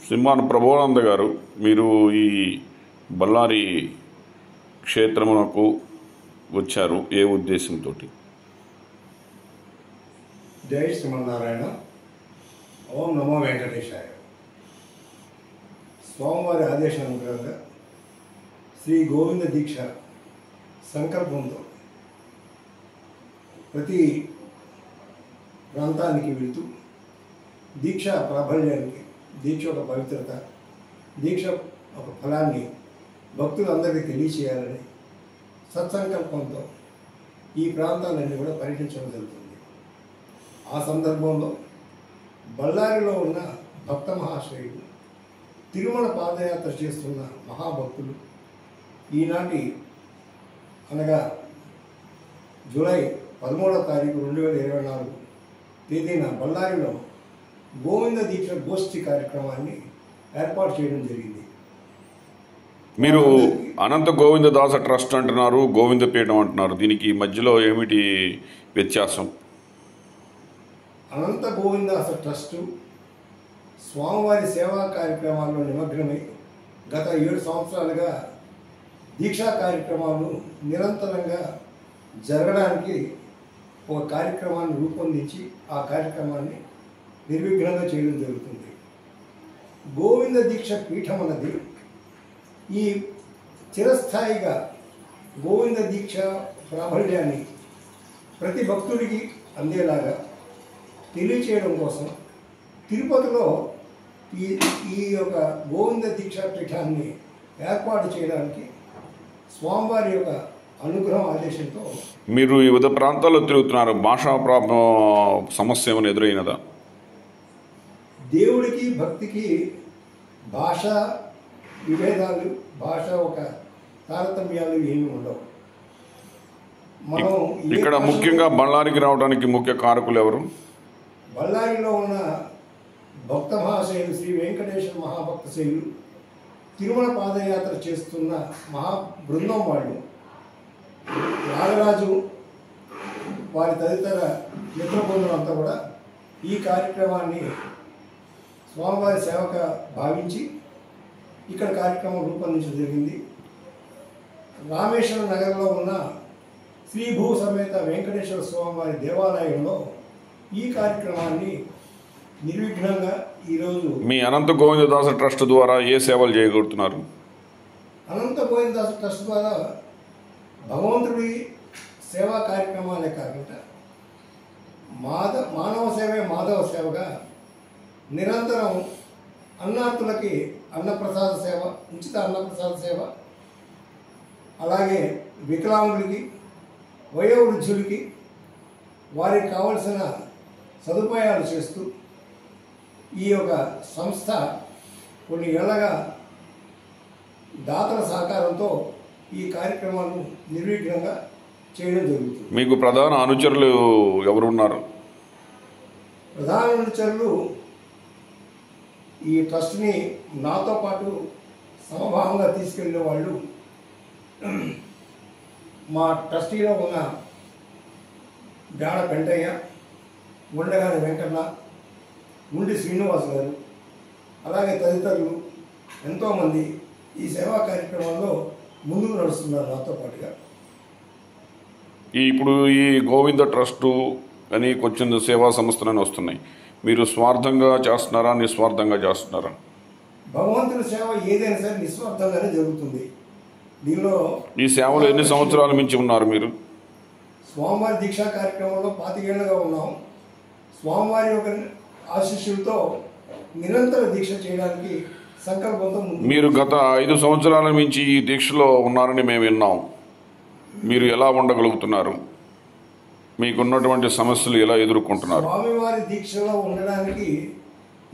సింహాన ప్రభానంద గారు, మీరు ఈ బళ్ళారి క్షేత్రమునకు వచ్చారు ఏ ఉద్దేశంతో? జై శ్రీమన్నారాయణ. ఓం నమో వెంకటేశాయ. స్వామివారి ఆదేశానుసారంగా శ్రీ గోవింద దీక్ష సంకల్పంతో ప్రతి ప్రాంతానికి వెళుతూ దీక్ష ప్రాబల్యానికి, దీక్ష ఒక పవిత్రత, దీక్ష ఒక ఫలాన్ని భక్తులందరికీ తెలియచేయాలని సత్సంకల్పంతో ఈ ప్రాంతాలన్నీ కూడా పర్యటించడం జరుగుతుంది. ఆ సందర్భంలో బళ్ళారిలో ఉన్న భక్త మహాశయులు, తిరుమల పాదయాత్ర చేస్తున్న మహాభక్తులు ఈనాటి అనగా జూలై 13వ తారీఖు 2024 తేదీన బళ్ళారిలో గోవింద దీక్ష గోష్ఠి కార్యక్రమాన్ని ఏర్పాటు చేయడం జరిగింది. మీరు అనంత గోవిందదాస ట్రస్ట్ అంటున్నారు, గోవిందపీఠం అంటున్నారు, దీనికి మధ్యలో ఏమిటి వ్యత్యాసం? అనంత గోవిందాస ట్రస్టు స్వామివారి సేవా కార్యక్రమాల్లో నిమగ్నమై గత 7 సంవత్సరాలుగా దీక్షా కార్యక్రమాలు నిరంతరంగా జరగడానికి ఒక కార్యక్రమాన్ని రూపొందించి ఆ కార్యక్రమాన్ని నిర్విఘ్నంగా చేయడం జరుగుతుంది. గోవింద దీక్ష పీఠం అన్నది ఈ చిరస్థాయిగా గోవింద దీక్ష ప్రాబల్యాన్ని ప్రతి భక్తుడికి అందేలాగా తెలియచేయడం కోసం తిరుపతిలో ఈ యొక్క గోవింద దీక్షా పీఠాన్ని ఏర్పాటు చేయడానికి స్వామివారి యొక్క అనుగ్రహం ఆదేశంతో మీరు వివిధ ప్రాంతాల్లో తిరుగుతున్నారు. భాషా సమస్య ఏమైనా ఎదురైనదా? దేవుడికి భక్తికి భాష విభేదాలు, భాష ఒక తారతమ్యాలు ఏమీ ఉండవు. మనం ఇక్కడ ముఖ్యంగా బళ్ళారికి రావడానికి ముఖ్య కారకులు ఎవరు? బళ్ళారిలో ఉన్న భక్త మహాశయులు, శ్రీ వెంకటేశ్వర మహాభక్త శైలు, తిరుమల పాదయాత్ర చేస్తున్న మహా బృందం వాళ్ళు, నాగరాజు వారి తదితర మిత్ర బృందం కూడా ఈ కార్యక్రమాన్ని స్వామివారి సేవక భావించి ఇక్కడ కార్యక్రమం రూపొందించడం జరిగింది. రామేశ్వర నగర్లో ఉన్న శ్రీ భూ సమేత వెంకటేశ్వర స్వామివారి దేవాలయంలో ఈ కార్యక్రమాన్ని నిర్విఘ్నంగా ఈరోజు మీ అనంత గోవిందదాస ట్రస్ట్ ద్వారా ఏ సేవలు చేయగలుగుతున్నారు? అనంత గోవిందదాస ట్రస్ట్ ద్వారా భగవంతుడి సేవా కార్యక్రమాలే కాకుండా మానవ సేవే మాధవ సేవగా నిరంతరం అన్నార్థులకి అన్నప్రసాద సేవ, ఉచిత అన్నప్రసాద సేవ, అలాగే వికలాంగులకి, వయోవృద్ధులకి వారికి కావలసిన సదుపాయాలు చేస్తూ ఈ యొక్క సంస్థ కొన్ని ఏళ్ళగా దాతల సహకారంతో ఈ కార్యక్రమాలను నిర్విఘ్నంగా చేయడం జరుగుతుంది. మీకు ప్రధాన అనుచరులు ఎవరున్నారు? ప్రధాన అనుచరులు ఈ ట్రస్ట్ని నాతో పాటు సమభావంగా తీసుకెళ్లే వాళ్ళు మా ట్రస్టీలో ఉన్న జాడ పెంటయ్య, ఉండగాని వెంకన్న, ఉండి శ్రీనివాస్ గారు, అలాగే తదితరులు ఎంతోమంది ఈ సేవా కార్యక్రమంలో ముందుకు నడుస్తున్నారు నాతో పాటుగా. ఇప్పుడు ఈ గోవింద ట్రస్టు అని కొంచెం సేవా సంస్థలని వస్తున్నాయి. మీరు స్వార్థంగా చేస్తున్నారా, నిస్వార్థంగా చేస్తున్నారా? భగవంతుని సేవ ఏదైనా సరే నిస్వార్థంగానే జరుగుతుంది. దీనిలో ఈ సేవలు ఎన్ని సంవత్సరాల నుంచి ఉన్నారు మీరు? స్వామివారి దీక్షా కార్యక్రమంలో 25 ఏళ్ళుగా ఉన్నాం. స్వామివారి యొక్క ఆశీస్సులతో నిరంతర దీక్ష చేయడానికి సంకల్పంతో మీరు గత 5 సంవత్సరాల నుంచి ఈ దీక్షలో ఉన్నారని మేము విన్నాం. మీరు ఎలా ఉండగలుగుతున్నారు? మీకున్నటువంటి సమస్యలు ఎలా ఎదుర్కొంటున్నారు? స్వామివారి దీక్షలో ఉండడానికి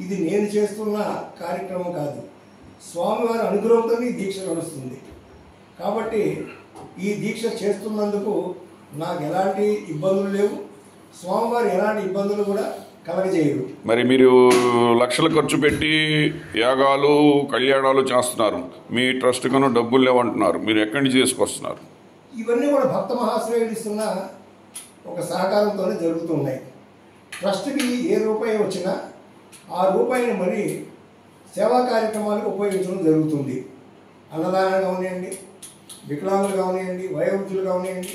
ఇది నేను చేస్తున్న కార్యక్రమం కాదు, స్వామివారి అనుగ్రహంతో ఈ దీక్ష నడుస్తుంది. కాబట్టి ఈ దీక్ష చేస్తున్నందుకు నాకు ఎలాంటి ఇబ్బందులు లేవు, స్వామివారు ఎలాంటి ఇబ్బందులు కూడా కలగజేయరు. మరి మీరు లక్షలు ఖర్చు పెట్టి యాగాలు, కళ్యాణాలు చేస్తున్నారు, మీ ట్రస్ట్ కన్నా డబ్బులు లేవంటున్నారు, మీరు ఎక్కడి నుంచి తీసుకొస్తున్నారు? ఇవన్నీ కూడా భక్త మహాశ్రయులు ఇస్తున్న ఒక సహకారంతోనే జరుగుతున్నాయి. ట్రస్ట్కి ఏ రూపాయి వచ్చినా ఆ రూపాయిని మరి సేవా కార్యక్రమాలకు ఉపయోగించడం జరుగుతుంది. అన్నదానాలు కావనివ్వండి, వికలాంగులు కావనివ్వండి, వయోవృద్ధులు కావనివ్వండి,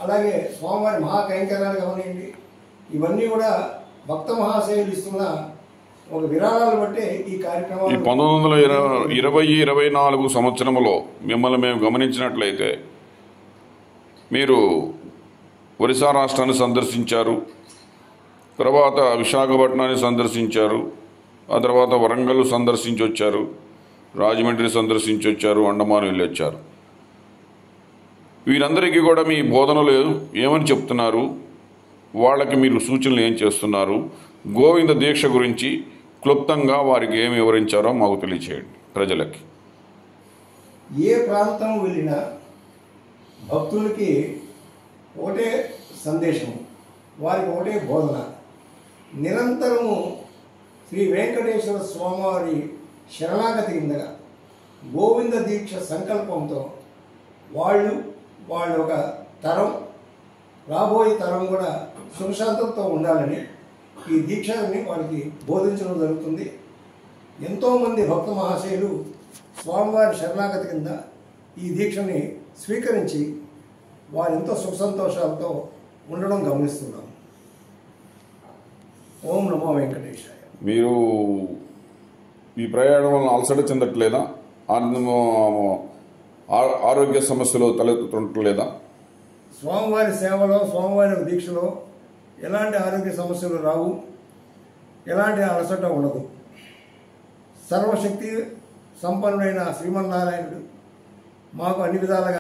అలాగే స్వామివారి మహాకైంకర్యాలు కావనివ్వండి, ఇవన్నీ కూడా భక్త మహాశయులు ఇస్తున్న ఒక విరాళాలు బట్టే ఈ కార్యక్రమాలు. ఈ 1920-24 సంవత్సరంలో మిమ్మల్ని మేము గమనించినట్లయితే మీరు ఒరిస్సా రాష్ట్రాన్ని సందర్శించారు, తర్వాత విశాఖపట్నాన్ని సందర్శించారు, ఆ తర్వాత వరంగల్ సందర్శించి వచ్చారు, రాజమండ్రి సందర్శించి వచ్చారు, అండమాన్ వెళ్ళి వచ్చారు. వీరందరికీ కూడా మీ బోధనలు ఏమని చెప్తున్నారు, వాళ్ళకి మీరు సూచనలు ఏం చేస్తున్నారు, గోవింద దీక్ష గురించి క్లుప్తంగా వారికి ఏమి వివరించారో మాకు తెలియచేయండి ప్రజలకి. ఏ ప్రాంతం వెళ్ళినా భక్తులకి ఒకటే సందేశం, వారికి ఒకటే బోధన. నిరంతరము శ్రీ వెంకటేశ్వర స్వామివారి శరణాగతి కిందగా గోవింద దీక్ష సంకల్పంతో వాళ్ళ ఒక తరం, రాబోయే తరం కూడా సుఖశాంతంతో ఉండాలని ఈ దీక్షని వారికి బోధించడం జరుగుతుంది. ఎంతోమంది భక్త మహాశయులు స్వామివారి శరణాగతి కింద ఈ దీక్షని స్వీకరించి వారు ఎంతో సుఖ సంతోషాలతో ఉండడం గమనిస్తున్నాం. ఓం నమో వెంకటేశాయ. మీరు ఈ ప్రయాణం వల్ల అలసట చెందట్లేదా? ఆరోగ్య సమస్యలు తలెత్తుతుంటలేదా? స్వామివారి సేవలో, స్వామివారి దీక్షలో ఎలాంటి ఆరోగ్య సమస్యలు రావు, ఎలాంటి అలసట ఉండదు. సర్వశక్తి సంపన్నుడైన శ్రీమన్నారాయణుడు మాకు అన్ని విధాలుగా